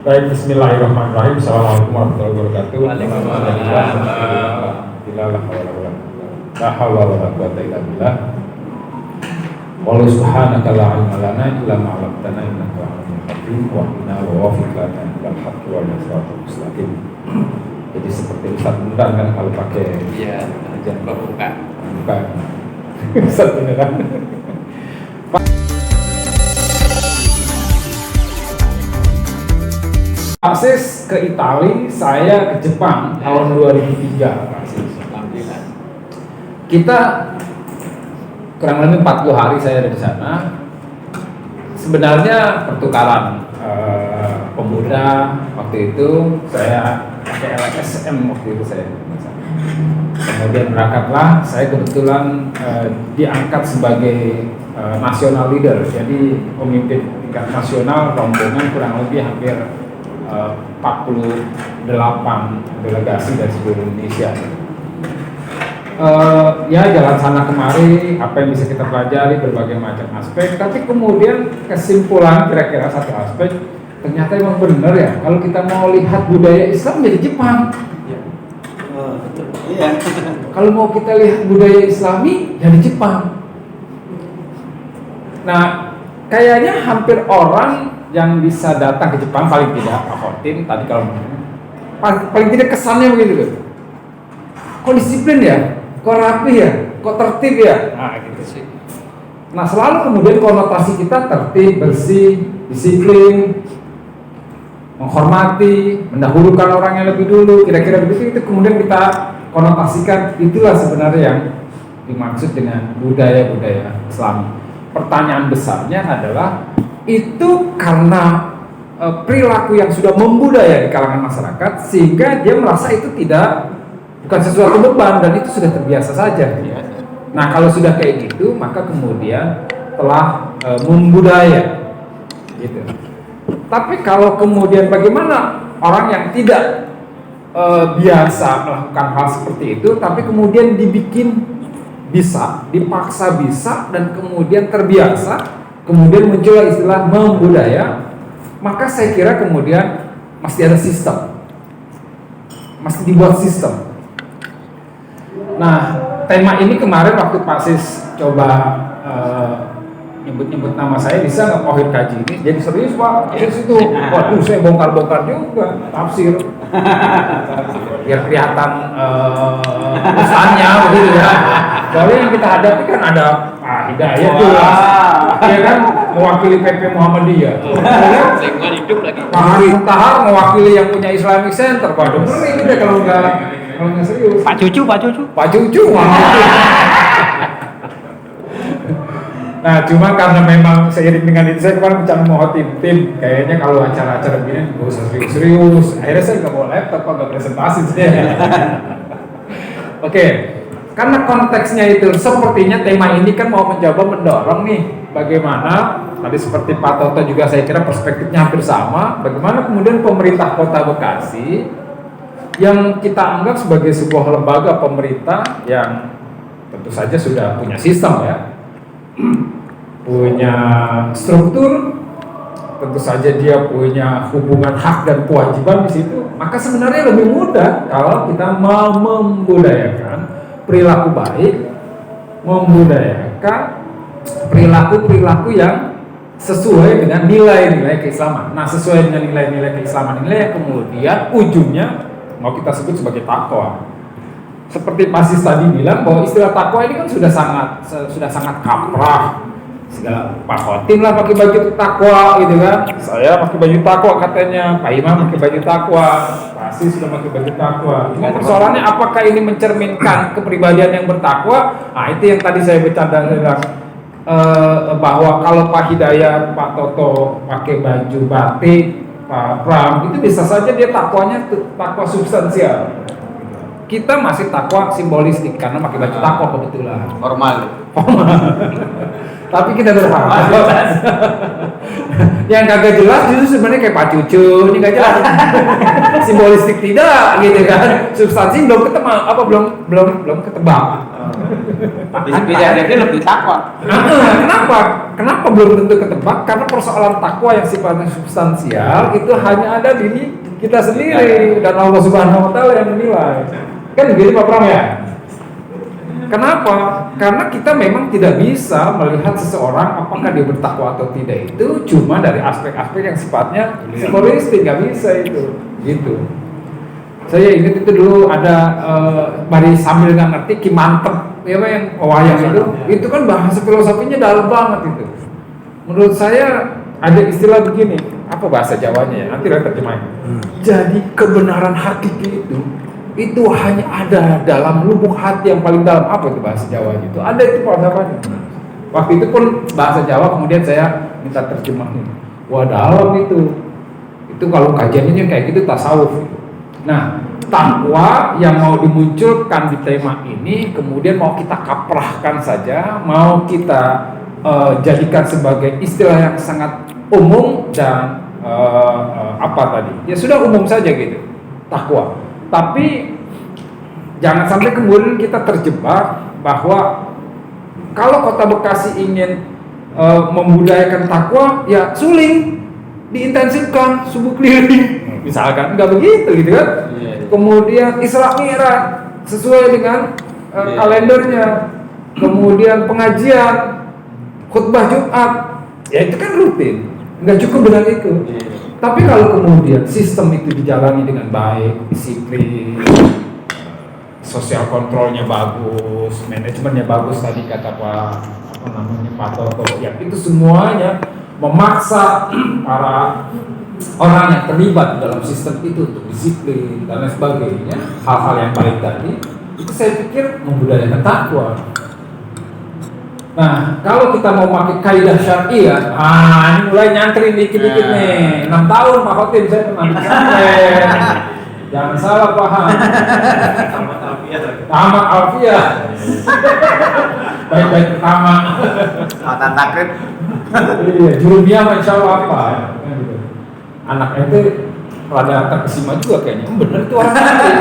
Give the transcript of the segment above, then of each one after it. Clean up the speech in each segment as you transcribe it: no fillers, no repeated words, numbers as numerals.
Baik, bismillahirrahmanirrahim. Assalamualaikum warahmatullahi wabarakatuh. Waalaikumsalam. La haula wala quwwata illa billah. Wa subhanaka la ilma lana illa ma 'allamtana innaka antal hakim wa inna wa wafiq lana ilal haqqi wal mustaqim. Jadi seperti Ustaz Bundan kan kalau pakai jangan buka. Ustaz beneran. Akses ke Italia, saya ke Jepang tahun 2003. Alhamdulillah. Kita kurang lebih 40 hari saya ada di sana. Sebenarnya pertukaran pemuda waktu itu saya pakai LSM waktu itu saya. Kemudian berangkatlah, saya kebetulan diangkat sebagai national leader, jadi pemimpin tingkat nasional rombongan kurang lebih hampir 48 delegasi dari seluruh Indonesia. Ya jalan sana kemari, apa yang bisa kita pelajari berbagai macam aspek. Tapi kemudian kesimpulan kira-kira satu aspek, ternyata emang benar ya kalau kita mau lihat budaya Islam dari Jepang. Betul. Iya. Kalau mau kita lihat budaya Islami dari Jepang. Nah, kayaknya hampir orang yang bisa datang ke Jepang paling tidak Pak Khotim tadi kalau paling tidak kesannya begitu loh. Kok disiplin ya? Kok rapi ya? Kok tertib ya? Nah gitu sih. Nah selalu kemudian konotasi kita tertib, bersih, disiplin, menghormati, mendahulukan orang yang lebih dulu, kira-kira begitu. Itu kemudian kita konotasikan, itulah sebenarnya yang dimaksud dengan budaya-budaya Islam. Pertanyaan besarnya adalah itu karena perilaku yang sudah membudaya di kalangan masyarakat sehingga dia merasa itu bukan sesuatu beban dan itu sudah terbiasa saja. Nah kalau sudah kayak gitu maka kemudian telah membudaya gitu. Tapi kalau kemudian bagaimana orang yang tidak biasa melakukan hal seperti itu tapi kemudian dibikin bisa, dipaksa bisa dan kemudian terbiasa, kemudian muncullah istilah membudaya, maka saya kira kemudian mesti ada sistem, mesti dibuat sistem. Nah, tema ini kemarin waktu Pak Sis coba nyebut-nyebut nama saya, bisa nggak Pak kaji ini? Jadi serius Pak, Sis itu, waduh saya bongkar-bongkar juga tafsir, biar kelihatan pesannya begitu ya. Soalnya yang kita hadapi kan ada Hidayat tuh, dia kan mewakili PP Muhammadiyah. Lingkungan hidup lagi. Pak Hari Tahar mewakili yang punya Islamic Center. Waduh, ngeri deh kalau nggak serius. Pak Cucu. Nah, cuma karena memang seiring dengan itu saya kemarin bicara mau tim. Kayaknya kalau acara-acara begini nggak usah serius. Akhirnya saya nggak bawa laptop, nggak presentasi sih. Oke. Karena konteksnya itu sepertinya tema ini kan mau mencoba mendorong nih bagaimana tadi seperti Pak Toto juga saya kira perspektifnya hampir sama, bagaimana kemudian pemerintah Kota Bekasi yang kita anggap sebagai sebuah lembaga pemerintah yang tentu saja sudah punya sistem ya, punya struktur, tentu saja dia punya hubungan hak dan kewajiban di situ, maka sebenarnya lebih mudah kalau kita mau membudayakan perilaku baik, membudayakan perilaku-perilaku yang sesuai dengan nilai-nilai keislaman. Nah, sesuai dengan nilai-nilai keislaman inilah yang kemudian ujungnya mau kita sebut sebagai takwa. Seperti Pak Sis tadi bilang bahwa istilah takwa ini kan sudah sangat kaprah. Segala Pak Khotim lah pakai baju takwa gitu kan. Saya pakai baju takwa katanya, Pak Imam pakai baju takwa, Pak Sis sudah pakai baju takwa. Cuma persoalannya apakah ini mencerminkan kepribadian yang bertakwa? Nah, itu yang tadi saya bercanda bilang bahwa kalau Pak Hidayat, Pak Toto pakai baju batik, Pak Pram itu bisa saja dia takwanya takwa substansial. Kita masih takwa simbolistik karena pakai baju takwa kebetulan. Formal. Tapi kita berharap yang kagak jelas itu sebenarnya kayak Pak Cucu, ini nggak jelas. Simbolistik tidak gitu kan, substansi belum ketebak. Pilihannya dia lebih takwa. Kenapa belum tentu ketebak? Karena persoalan takwa yang sifatnya substansial itu hanya ada di kita sendiri dan Allah Subhanahu Wa Taala yang menilai. Kan begitu Pak Pram ya? Kenapa? Karena kita memang tidak bisa melihat seseorang apakah dia bertakwa atau tidak itu cuma dari aspek-aspek yang sifatnya psikolistik, nggak bisa itu, gitu. Saya ingat itu dulu ada Mari sambil nggak ngerti Ki Mantep, ya yang wayang itu kan bahasa filosofinya dalam banget itu. Menurut saya ada istilah begini, apa bahasa Jawanya ya? Nanti saya terjemahin. Jadi kebenaran hakiki itu hanya ada dalam lubuk hati yang paling dalam. Apa itu bahasa Jawanya itu? Ada itu falsafahnya. Waktu itu pun bahasa Jawa, kemudian saya minta terjemahin. Wah dalam itu kalau kajiannya kayak gitu tasawuf. Nah, takwa yang mau dimunculkan di tema ini kemudian mau kita kaprahkan saja, mau kita jadikan sebagai istilah yang sangat umum dan apa tadi? Ya sudah umum saja gitu, takwa. Tapi jangan sampai kemudian kita terjebak bahwa kalau Kota Bekasi ingin membudayakan takwa, ya suling diintensifkan subuh keliling, misalkan nggak begitu gitu kan? Kemudian Isra Mi'raj sesuai dengan kalendernya, kemudian pengajian, khutbah Jumat, ya itu kan rutin, nggak cukup dengan itu. Tapi kalau kemudian sistem itu dijalani dengan baik, disiplin, sosial kontrolnya bagus, manajemennya bagus tadi kata Pak Toto, ya itu semuanya memaksa para orang yang terlibat dalam sistem itu untuk disiplin dan lain sebagainya, hal-hal yang baik tadi, itu saya pikir membudayakan takwa. Nah, kalau kita mau pakai kaidah syariah, ini mulai nyantrin dikit-dikit nih. 6 tahun Pak Khotim saya teman pesantren. Jangan salah paham. Tamat alfiah. Baik-baik pertama. Matan takrib. Iya, jurumiyah insya Allah apa? Anak itu rada terkesima juga kayaknya. Bener itu orang santri.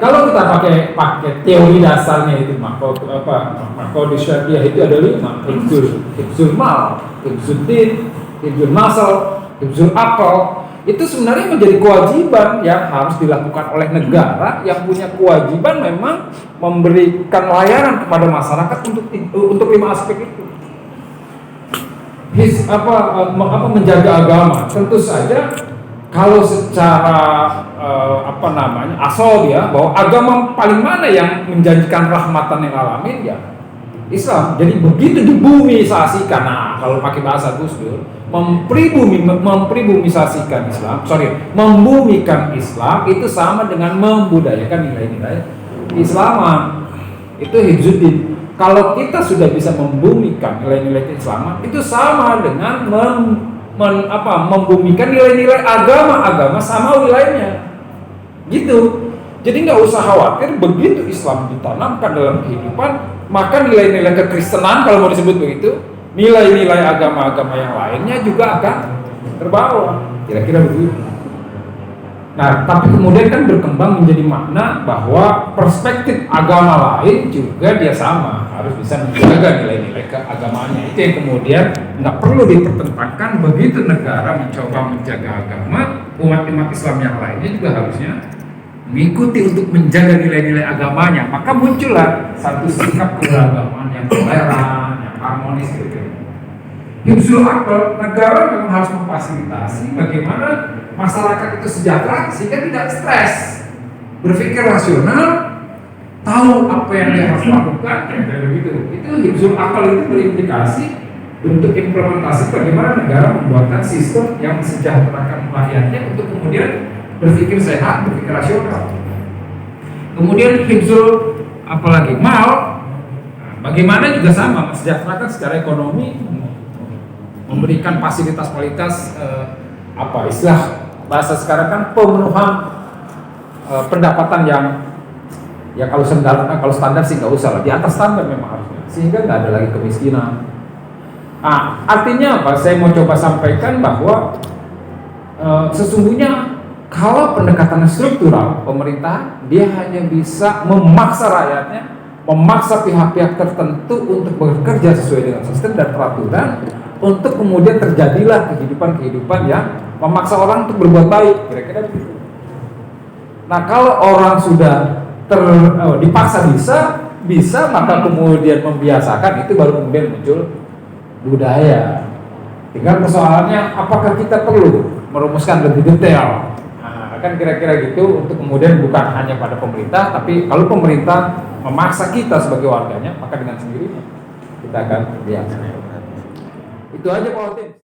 Kalau kita pakai teori dasarnya itu makode syariah itu ada 5: hifzul mal, hifzul din, hifzul masal, hifzul akal. Itu sebenarnya menjadi kewajiban yang harus dilakukan oleh negara yang punya kewajiban memang memberikan layanan kepada masyarakat untuk 5 aspek itu. Menjaga agama tentu saja. Kalau secara asal dia bahwa agama paling mana yang menjanjikan rahmatan lil alamin, ya Islam. Jadi begitu dibumisasikan, kalau pakai bahasa Gus Dur, mempribumisasikan Islam, membumikan Islam itu sama dengan membudayakan nilai-nilai Islaman. Itu hifzuddin. Kalau kita sudah bisa membumikan nilai-nilai keislaman, itu sama dengan membumikan nilai-nilai agama sama wilayahnya, gitu. Jadi nggak usah khawatir begitu Islam ditanamkan dalam kehidupan, maka nilai-nilai kekristenan kalau mau disebut begitu, nilai-nilai agama-agama yang lainnya juga akan terbawa. Kira-kira begitu. Nah, tapi kemudian kan berkembang menjadi makna bahwa perspektif agama lain juga dia sama, harus bisa menjaga nilai-nilai keagamaannya. Itu yang kemudian nggak perlu dipertentangkan. Begitu negara mencoba menjaga agama, umat-umat Islam yang lainnya juga harusnya mengikuti untuk menjaga nilai-nilai agamanya. Maka muncullah satu sikap keberagaman yang toleran, yang harmonis gitu. Hifzul akal, negara memang harus memfasilitasi bagaimana masyarakat itu sejahtera sehingga tidak stres, berpikir rasional, tahu apa yang dia harus lakukan, kayak begitu. Itu hifzul akal itu berimplikasi untuk implementasi bagaimana negara membuatkan sistem yang mensejahterakan rakyatnya untuk kemudian berpikir sehat, berpikir rasional. Kemudian hifzul apalagi mal, bagaimana juga sama mensejahterakan secara ekonomi, memberikan fasilitas-fasilitas istilah bahasa sekarang kan pemenuhan pendapatan yang ya kalau standar sih nggak usah lah, di atas standar memang harusnya, sehingga nggak ada lagi kemiskinan. Artinya apa? Saya mau coba sampaikan bahwa sesungguhnya kalau pendekatannya struktural, pemerintah dia hanya bisa memaksa rakyatnya memaksa pihak-pihak tertentu untuk bekerja sesuai dengan sistem dan peraturan, untuk kemudian terjadilah kehidupan yang memaksa orang untuk berbuat baik, kira-kira begitu. Nah, kalau orang sudah dipaksa bisa, maka kemudian membiasakan, itu baru kemudian muncul budaya. Tinggal persoalannya, apakah kita perlu merumuskan lebih detail? Nah, kan kira-kira gitu, untuk kemudian bukan hanya pada pemerintah, tapi kalau pemerintah memaksa kita sebagai warganya, maka dengan sendirinya kita akan biasa. Itu aja Pak Otin.